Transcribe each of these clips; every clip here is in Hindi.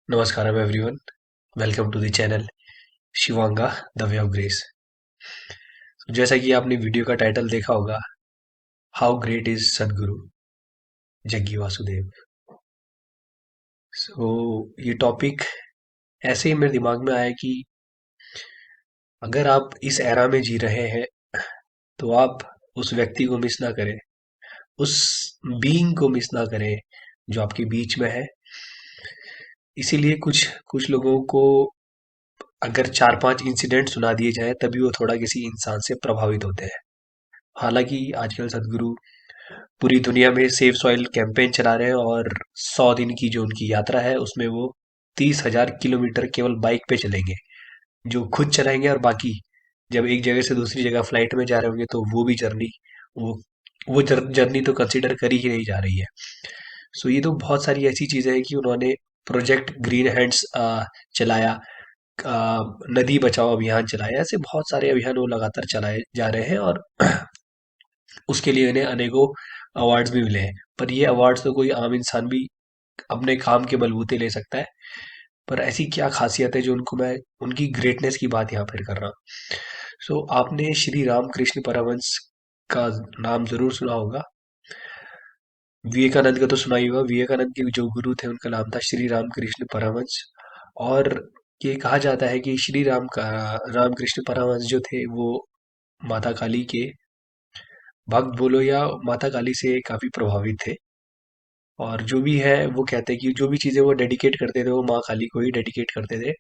Namaskaram everyone. Welcome to the channel Shivanga the way of grace. जैसा कि आपने वीडियो का टाइटल देखा होगा, हाउ ग्रेट इज सदगुरु जग्गी वासुदेव। सो ये टॉपिक ऐसे ही मेरे दिमाग में आया कि अगर आप इस एरा में जी रहे हैं तो आप उस व्यक्ति को मिस ना करें, उस बीइंग को मिस ना करें जो आपके बीच में है। इसीलिए कुछ कुछ लोगों को अगर 4-5 इंसिडेंट सुना दिए जाएं तभी वो थोड़ा किसी इंसान से प्रभावित होते हैं। हालांकि आजकल सदगुरु पूरी दुनिया में सेफ सॉइल कैंपेन चला रहे हैं और 100 दिन की जो उनकी यात्रा है उसमें वो 30,000 किलोमीटर केवल बाइक पे चलेंगे, जो खुद चलाएंगे। और बाकी जब एक जगह से दूसरी जगह फ्लाइट में जा रहे होंगे तो वो भी जर्नी, वो जर्नी तो कंसिडर करी ही नहीं जा रही है। सो ये तो बहुत सारी ऐसी चीजें हैं कि उन्होंने प्रोजेक्ट ग्रीन हैंड्स चलाया, नदी बचाओ अभियान चलाया, ऐसे बहुत सारे अभियान वो लगातार चलाए जा रहे हैं और उसके लिए इन्हें अनेकों अवार्ड्स भी मिले हैं। पर ये अवार्ड्स तो कोई आम इंसान भी अपने काम के बलबूते ले सकता है। पर ऐसी क्या खासियत है जो उनको, मैं उनकी ग्रेटनेस की बात यहाँ पर कर रहा हूँ। सो आपने श्री रामकृष्ण परमहंस का नाम जरूर सुना होगा। विवेकानंद का तो सुना ही होगा। विवेकानंद के जो गुरु थे उनका नाम था श्री रामकृष्ण परमहंस। और ये कहा जाता है कि श्री रामकृष्ण परमहंस जो थे वो माता काली के भक्त बोलो या माता काली से काफी प्रभावित थे। और जो भी है वो कहते हैं कि जो भी चीज़ें वो डेडिकेट करते थे वो माँ काली को ही डेडिकेट करते थे।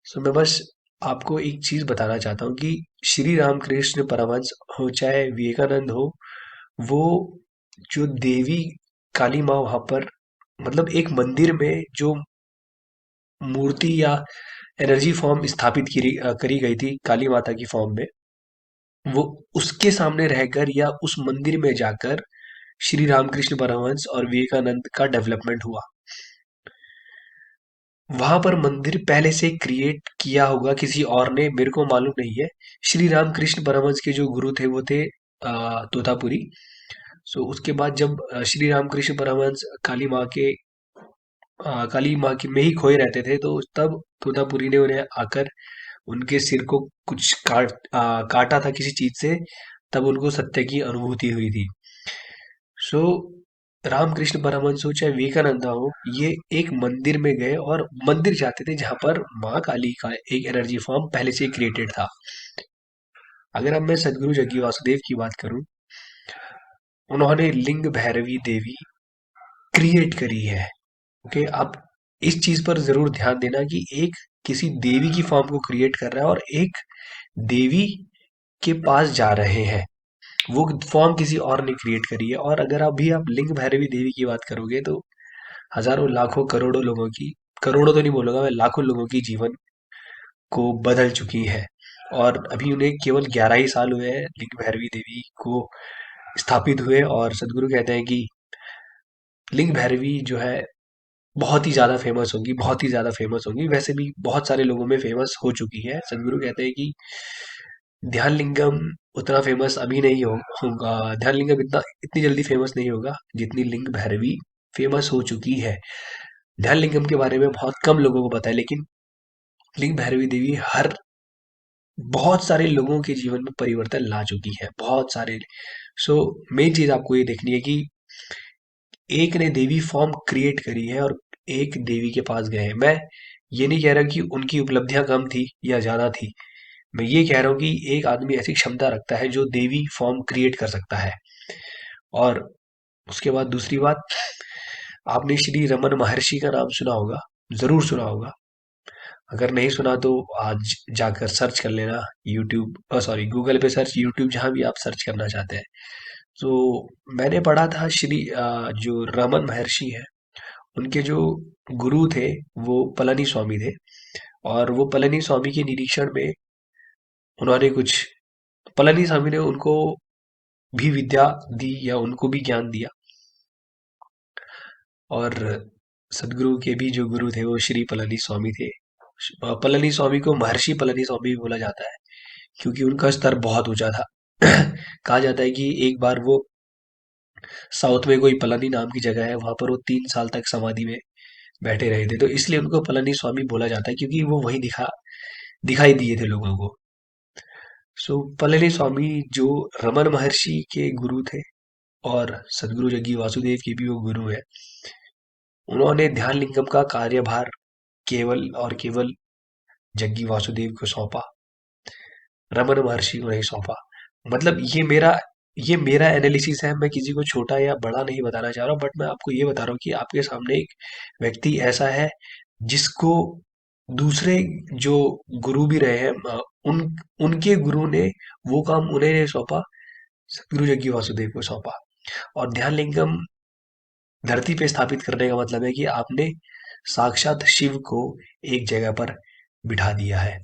सो मैं बस आपको एक चीज़ बताना चाहता हूँ कि श्री रामकृष्ण परमहंस हो चाहे विवेकानंद हो, वो जो देवी काली माँ वहाँ पर, मतलब एक मंदिर में जो मूर्ति या एनर्जी फॉर्म स्थापित करी गई थी काली माता की फॉर्म में, वो उसके सामने रहकर या उस मंदिर में जाकर श्री रामकृष्ण परमहंस और विवेकानंद का डेवलपमेंट हुआ। वहां पर मंदिर पहले से क्रिएट किया होगा किसी और ने, मेरे को मालूम नहीं है। श्री रामकृष्ण परमहंस के जो गुरु थे वो थे तोतापुरी। सो उसके बाद जब श्री रामकृष्ण परमहंस काली माँ की में ही खोए रहते थे तो तब तोतापुरी ने उन्हें आकर उनके सिर को कुछ काटा था किसी चीज से, तब उनको सत्य की अनुभूति हुई थी। सो रामकृष्ण परमहंस हो चाहे विवेकानंद हो, ये एक मंदिर में गए और मंदिर जाते थे जहां पर माँ काली का एक एनर्जी फॉर्म पहले से क्रिएटेड था। अगर अब मैं सदगुरु जग्गी वासुदेव की बात करूं, उन्होंने लिंग भैरवी देवी क्रिएट करी है। ओके, आप इस चीज पर जरूर ध्यान देना कि एक किसी देवी की फॉर्म को क्रिएट कर रहा है और एक देवी के पास जा रहे हैं। वो फॉर्म किसी और ने क्रिएट करी है। और अगर अभी आप लिंग भैरवी देवी की बात करोगे तो हजारों लाखों करोड़ों लोगों की, करोड़ों तो नहीं बोलूंगा मैं, लाखों लोगों की जीवन को बदल चुकी है। और अभी उन्हें केवल 11 ही साल हुए हैं लिंग भैरवी देवी को स्थापित हुए। और सदगुरु कहते हैं कि लिंग भैरवी जो है बहुत ही ज्यादा फेमस होंगी, बहुत ही ज्यादा फेमस होंगी। वैसे भी बहुत सारे लोगों में फेमस हो चुकी है। सदगुरु कहते हैं कि ध्यान लिंगम उतना फेमस अभी नहीं होगा, ध्यान लिंगम इतनी जल्दी फेमस नहीं होगा जितनी लिंग भैरवी फेमस हो चुकी है। ध्यान लिंगम के बारे में बहुत कम लोगों को पता है, लेकिन लिंग भैरवी देवी हर बहुत सारे लोगों के जीवन में परिवर्तन ला चुकी है, बहुत सारे। सो मेन चीज आपको ये देखनी है कि एक ने देवी फॉर्म क्रिएट करी है और एक देवी के पास गए हैं। मैं ये नहीं कह रहा कि उनकी उपलब्धियां कम थी या ज्यादा थी। मैं ये कह रहा हूँ कि एक आदमी ऐसी क्षमता रखता है जो देवी फॉर्म क्रिएट कर सकता है। और उसके बाद दूसरी बात, आपने श्री रमन महर्षि का नाम सुना होगा, जरूर सुना होगा। अगर नहीं सुना तो आज जाकर सर्च कर लेना, यूट्यूब सॉरी गूगल पे सर्च, यूट्यूब, जहाँ भी आप सर्च करना चाहते हैं। तो मैंने पढ़ा था जो रमन महर्षि है, उनके जो गुरु थे वो पलनी स्वामी थे। और वो पलनी स्वामी के निरीक्षण में उन्होंने कुछ, पलनी स्वामी ने उनको भी विद्या दी या उनको भी ज्ञान दिया। और सदगुरु के भी जो गुरु थे वो श्री पलनी स्वामी थे। पलनी स्वामी को महर्षि पलनी स्वामी भी बोला जाता है क्योंकि उनका स्तर बहुत ऊंचा था। कहा जाता है कि एक बार वो साउथ में कोई पलानी नाम की जगह है, वहां पर वो 3 साल तक समाधि में बैठे रहे थे, तो इसलिए उनको पलनी स्वामी बोला जाता है, क्योंकि वो वही दिखाई दिए थे लोगों को। सो पलनी स्वामी जो रमन महर्षि के गुरु थे, और सदगुरु जग्गी वासुदेव के भी वो गुरु है, उन्होंने ध्यान लिंगम का कार्यभार केवल और केवल जग्गी वासुदेव को सौंपा, रमन महर्षि को नहीं सौंपा। मतलब ये मेरा एनालिसिस है, मैं किसी को छोटा या बड़ा नहीं बताना चाह रहा हूँ, बट मैं आपको ये बता रहा हूँ कि आपके सामने एक व्यक्ति ऐसा है जिसको दूसरे जो गुरु भी रहे हैं, उन उनके गुरु ने वो काम उन्हें नहीं सौंपा, सदगुरु जग्गी वासुदेव को सौंपा। और ध्यान लिंगम धरती पे स्थापित करने का मतलब है कि आपने साक्षात शिव को एक जगह पर बिठा दिया है।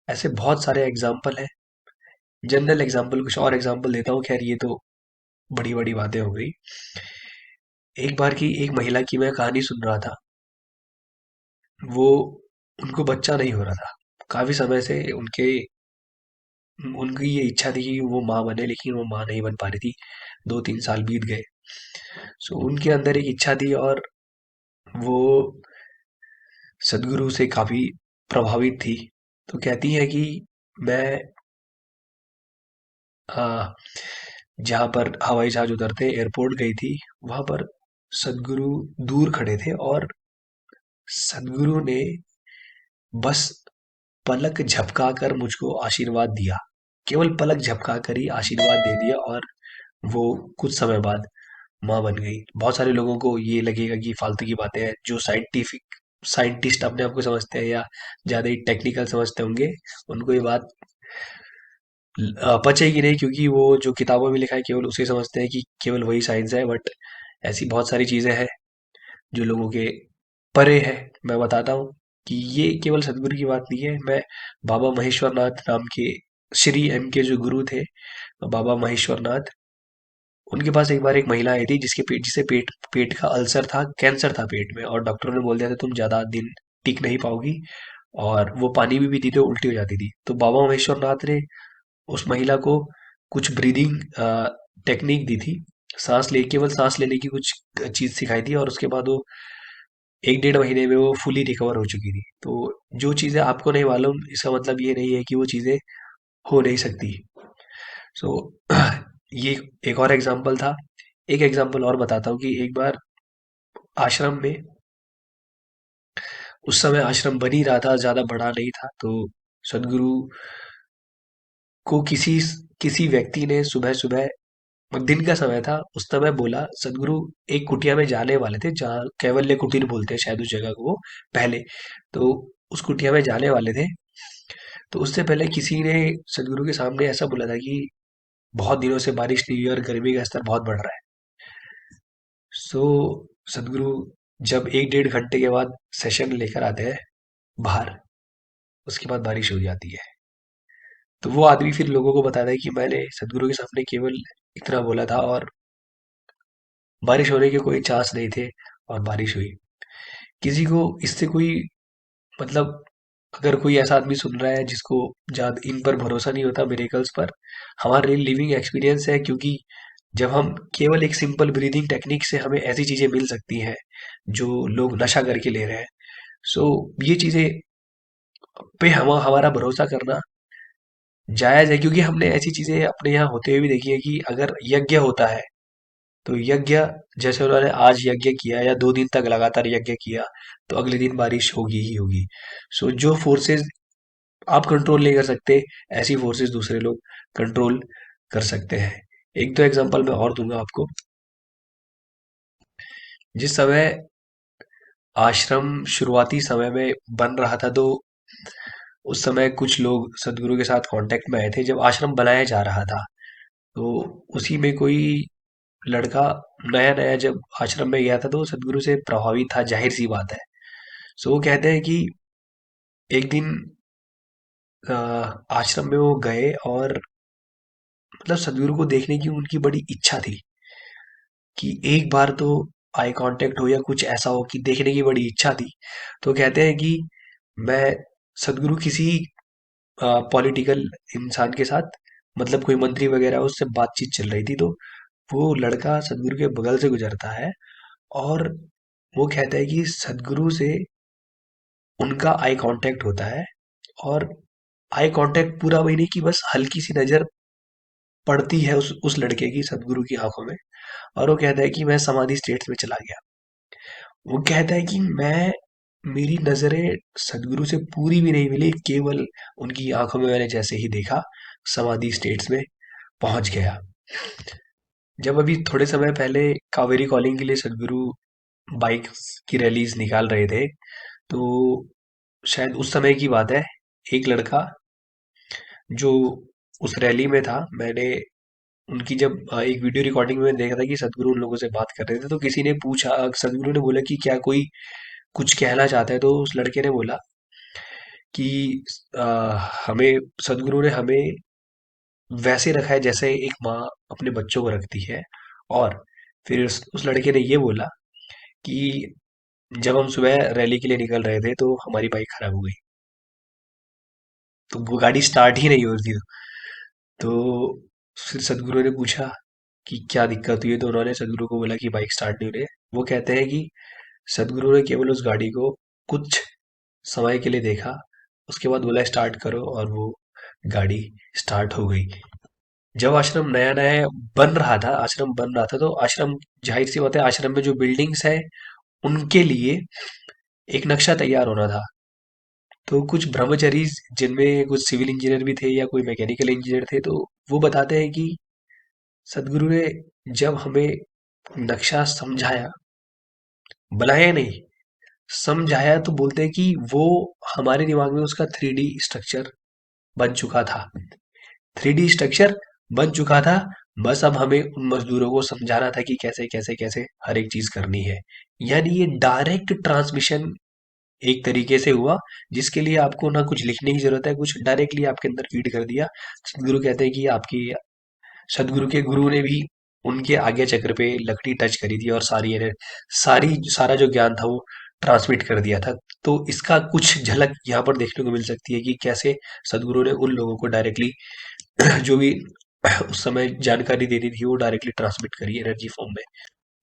ऐसे बहुत सारे एग्जाम्पल हैं। जनरल एग्जाम्पल, कुछ और एग्जाम्पल देता हूँ, खैर ये तो बड़ी बड़ी बातें हो गई। एक बार की एक महिला की मैं कहानी सुन रहा था। वो उनको बच्चा नहीं हो रहा था, काफी समय से उनकी ये इच्छा थी कि वो माँ बने, लेकिन वो माँ नहीं बन पा रही थी। 2-3 साल बीत गए। सो उनके अंदर एक इच्छा थी, और वो सदगुरु से काफी प्रभावित थी। तो कहती है कि मैं आ, जहाँ पर हवाई जहाज उतरते एयरपोर्ट गई थी, वहां पर सदगुरु दूर खड़े थे, और सदगुरु ने बस पलक झपकाकर मुझको आशीर्वाद दिया। केवल पलक झपकाकर ही आशीर्वाद दे दिया, और वो कुछ समय बाद माँ बन गई। बहुत सारे लोगों को ये लगेगा कि फालतू की बातें हैं, जो साइंटिस्ट अपने आप को समझते हैं या ज्यादा ही टेक्निकल समझते होंगे, उनको ये बात पचेगी नहीं, क्योंकि वो जो किताबों में लिखा है केवल उसे समझते हैं कि केवल वही साइंस है। बट ऐसी बहुत सारी चीजें हैं जो लोगों के परे है। मैं बताता हूँ कि ये केवल सदगुरु की बात नहीं है। मैं बाबा महेश्वर नाथ नाम के श्री एम के जो गुरु थे, बाबा महेश्वर नाथ, उनके पास एक बार एक महिला आई थी जिसे पेट पेट का अल्सर था, कैंसर था पेट में, और डॉक्टरों ने बोल दिया था तुम ज्यादा दिन टिक नहीं पाओगी, और वो पानी भी पीती थी तो उल्टी हो जाती थी। तो बाबा महेश्वर नाथ ने उस महिला को कुछ ब्रीदिंग टेक्निक दी थी, केवल सांस लेने की कुछ चीज सिखाई थी, और उसके बाद वो 1-1.5 महीने में वो फुली रिकवर हो चुकी थी। तो जो चीजें आपको नहीं मालूम, इसका मतलब ये नहीं है कि वो चीजें हो नहीं सकती। सो ये एक और एग्जाम्पल था। एक एग्जाम्पल और बताता हूँ कि एक बार आश्रम में, उस समय आश्रम बन ही रहा था, ज्यादा बड़ा नहीं था, तो सदगुरु को किसी किसी व्यक्ति ने सुबह सुबह, दिन का समय था उस समय, बोला सदगुरु एक कुटिया में जाने वाले थे, जहाँ कैवल्य कुटीर बोलते हैं शायद उस जगह को वो, पहले। तो उस कुटिया में जाने वाले थे, तो उससे पहले किसी ने सदगुरु के सामने ऐसा बोला था कि बहुत दिनों से बारिश नहीं हुई और गर्मी का स्तर बहुत बढ़ रहा है। सो सदगुरु जब 1-1.5 घंटे के बाद सेशन लेकर आते हैं बाहर, उसके बाद बारिश हो जाती है। तो वो आदमी फिर लोगों को बताता है कि मैंने सदगुरु के सामने केवल इतना बोला था, और बारिश होने के कोई चांस नहीं थे, और बारिश हुई। किसी को इससे कोई मतलब, अगर कोई ऐसा आदमी सुन रहा है जिसको ज्यादा इन पर भरोसा नहीं होता, मिरेकल्स पर, हमारा रियल लिविंग एक्सपीरियंस है, क्योंकि जब हम केवल एक सिंपल ब्रीदिंग टेक्निक से हमें ऐसी चीजें मिल सकती हैं जो लोग नशा करके ले रहे हैं। सो ये चीजें पे हम हमारा भरोसा करना जायज है, क्योंकि हमने ऐसी चीजें अपने यहाँ होते हुए भी देखी है कि अगर यज्ञ होता है, तो यज्ञ, जैसे उन्होंने आज यज्ञ किया या 2 दिन तक लगातार यज्ञ किया, तो अगले दिन बारिश होगी ही होगी। सो जो फोर्सेस आप कंट्रोल नहीं कर सकते, ऐसी फोर्सेस दूसरे लोग कंट्रोल कर सकते हैं। एक दो एग्जांपल मैं और दूंगा आपको। जिस समय आश्रम शुरुआती समय में बन रहा था, तो उस समय कुछ लोग सदगुरु के साथ कांटेक्ट में आए थे जब आश्रम बनाया जा रहा था। तो उसी में कोई लड़का नया नया जब आश्रम में गया था, तो वो सदगुरु से प्रभावित था, जाहिर सी बात है। सो वो कहते हैं कि एक दिन आश्रम में वो गए, और मतलब सदगुरु को देखने की उनकी बड़ी इच्छा थी कि एक बार तो आई कांटेक्ट हो या कुछ ऐसा हो, कि देखने की बड़ी इच्छा थी। तो कहते हैं कि मैं सदगुरु किसी पॉलिटिकल इंसान के साथ, मतलब कोई मंत्री वगैरह, उससे बातचीत चल रही थी, तो वो लड़का सदगुरु के बगल से गुजरता है, और वो कहता है कि सदगुरु से उनका आई कांटेक्ट होता है, और आई कांटेक्ट पूरा वही नहीं कि बस हल्की सी नजर पड़ती है उस लड़के की सदगुरु की आंखों में, और वो कहता है कि मैं समाधि स्टेट में चला गया। वो कहता है कि मैं मेरी नजरें सदगुरु से पूरी भी नहीं मिली, केवल उनकी आंखों में मैंने जैसे ही देखा समाधि स्टेट्स में पहुंच गया। जब अभी थोड़े समय पहले कावेरी कॉलिंग के लिए सदगुरु बाइक की रैलीज निकाल रहे थे, तो शायद उस समय की बात है, एक लड़का जो उस रैली में था, मैंने उनकी जब एक वीडियो रिकॉर्डिंग में देखा था कि सदगुरु उन लोगों से बात कर रहे थे, तो किसी ने पूछा, सदगुरु ने बोला कि क्या कोई कुछ कहना चाहता है, तो उस लड़के ने बोला कि अ, हमें सदगुरु ने हमें वैसे रखा है जैसे एक माँ अपने बच्चों को रखती है। और फिर उस लड़के ने ये बोला कि जब हम सुबह रैली के लिए निकल रहे थे तो हमारी बाइक खराब हो गई, तो वो गाड़ी स्टार्ट ही नहीं हो रही थी। तो फिर सदगुरु ने पूछा कि क्या दिक्कत हुई है, तो उन्होंने सदगुरु को बोला कि बाइक स्टार्ट नहीं हो रही है। वो कहते हैं कि सदगुरु ने केवल उस गाड़ी को कुछ समय के लिए देखा, उसके बाद बोला स्टार्ट करो, और वो गाड़ी स्टार्ट हो गई। जब आश्रम नया नया बन रहा था, आश्रम बन रहा था, तो आश्रम, जाहिर सी बात है, आश्रम में जो बिल्डिंग्स है उनके लिए एक नक्शा तैयार होना था। तो कुछ ब्रह्मचारी जिनमें कुछ सिविल इंजीनियर भी थे या कोई मैकेनिकल इंजीनियर थे, तो वो बताते हैं कि सदगुरु ने जब हमें नक्शा समझाया, बनाया नहीं, समझाया, तो बोलते हैं कि वो हमारे दिमाग में उसका 3D स्ट्रक्चर बन चुका था। 3D स्ट्रक्चर बन चुका था। बस अब हमें उन मजदूरों को समझाना था कि कैसे कैसे कैसे हर एक चीज करनी है। यानी ये डायरेक्ट ट्रांसमिशन एक तरीके से हुआ, जिसके लिए आपको ना कुछ लिखने की जरूरत है, कुछ डायरेक्टली आपके अंदर फीड कर दिया। सदगुरु कहते हैं कि आपकी सदगुरु के गुरु ने भी उनके आज्ञा चक्र पे लकड़ी टच करी थी, और सारा जो ज्ञान था वो ट्रांसमिट कर दिया था। तो इसका कुछ झलक यहाँ पर देखने को मिल सकती है कि कैसे सदगुरु ने उन लोगों को डायरेक्टली जो भी उस समय जानकारी देनी थी वो डायरेक्टली ट्रांसमिट करी एनर्जी फॉर्म में।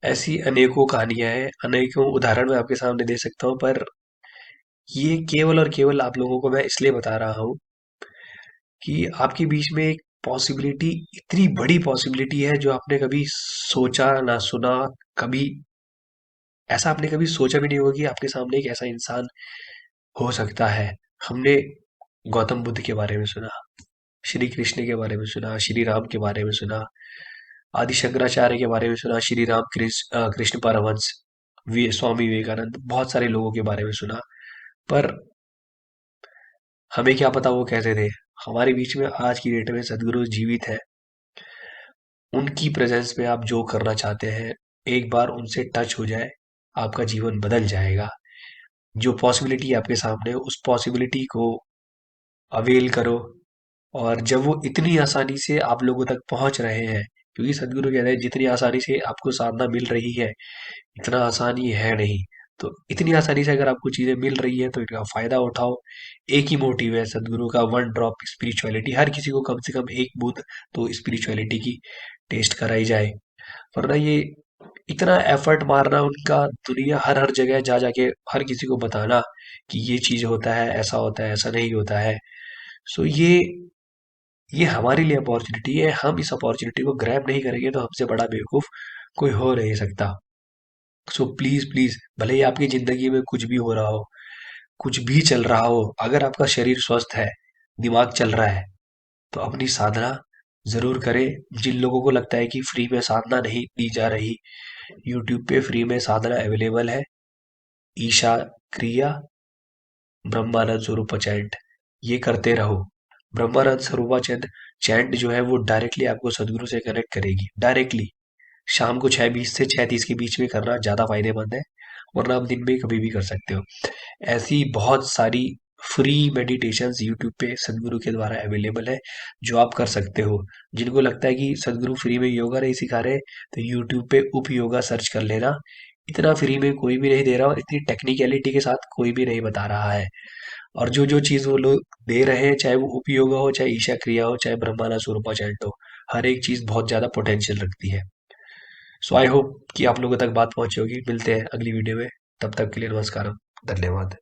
ऐसी अनेकों कहानियां हैं, अनेकों उदाहरण मैं आपके सामने दे सकता हूँ, पर ये केवल और केवल आप लोगों को मैं इसलिए बता रहा हूँ कि आपके बीच में एक पॉसिबिलिटी, इतनी बड़ी पॉसिबिलिटी है जो आपने कभी सोचा ना सुना, कभी ऐसा आपने कभी सोचा भी नहीं होगा कि आपके सामने एक ऐसा इंसान हो सकता है। हमने गौतम बुद्ध के बारे में सुना, श्री कृष्ण के बारे में सुना, श्री राम के बारे में सुना, आदि शंकराचार्य के बारे में सुना, श्री राम कृष्ण परमहंस, स्वामी विवेकानंद, बहुत सारे लोगों के बारे में सुना। पर हमें क्या पता वो कैसे थे। हमारे बीच में आज की डेट में सदगुरु जीवित है। उनकी प्रेजेंस में आप जो करना चाहते हैं, एक बार उनसे टच हो जाए, आपका जीवन बदल जाएगा। जो पॉसिबिलिटी आपके सामने है, उस पॉसिबिलिटी को अवेल करो। और जब वो इतनी आसानी से आप लोगों तक पहुंच रहे हैं, क्योंकि सदगुरु कहते हैं जितनी आसानी से आपको साधना मिल रही है, इतना आसान ये है नहीं। तो इतनी आसानी से अगर आपको चीजें मिल रही है तो इनका फायदा उठाओ। एक ही मोटिव है सदगुरु का, वन ड्रॉप स्पिरिचुअलिटी। हर किसी को कम से कम एक बूंद तो स्पिरिचुअलिटी की टेस्ट कराई जाए। वरना ये इतना एफर्ट मारना उनका, दुनिया हर हर जगह जा जाके हर किसी को बताना कि ये चीज होता है, ऐसा होता है, ऐसा नहीं होता है। सो ये हमारे लिए अपॉर्चुनिटी है। हम इस अपॉर्चुनिटी को ग्रैब नहीं करेंगे तो हमसे बड़ा बेवकूफ कोई हो नहीं सकता। सो प्लीज प्लीज, भले ही आपकी जिंदगी में कुछ भी हो रहा हो, कुछ भी चल रहा हो, अगर आपका शरीर स्वस्थ है, दिमाग चल रहा है, तो अपनी साधना जरूर करें। जिन लोगों को लगता है कि फ्री में साधना नहीं दी जा रही, यूट्यूब पे फ्री में साधना अवेलेबल है। ईशा क्रिया, ब्रह्मानंद स्वरूपा चैंट, ये करते रहो। ब्रह्मानंद स्वरूपा चैंट चैंट जो है वो डायरेक्टली आपको सदगुरु से कनेक्ट करेगी, डायरेक्टली। शाम को 6:20 से 6:30 के बीच में करना ज़्यादा फायदेमंद है, वरना आप दिन में कभी भी कर सकते हो। ऐसी बहुत सारी फ्री मेडिटेशंस यूट्यूब पे सदगुरु के द्वारा अवेलेबल है, जो आप कर सकते हो। जिनको लगता है कि सदगुरु फ्री में योगा नहीं सिखा रहे, तो यूट्यूब पे उप योगा सर्च कर लेना। इतना फ्री में कोई भी नहीं दे रहा, और इतनी टेक्निकलिटी के साथ कोई भी नहीं बता रहा है। और जो जो चीज़ वो लोग दे रहे हैं, चाहे वो उप योगा हो, चाहे ईशा क्रिया हो, चाहे ब्रह्मांड स्वरूपा चैंट हो, हर एक चीज़ बहुत ज़्यादा पोटेंशियल रखती है। सो आई होप कि आप लोगों तक बात पहुंची होगी। मिलते हैं अगली वीडियो में। तब तक के लिए नमस्कार, धन्यवाद।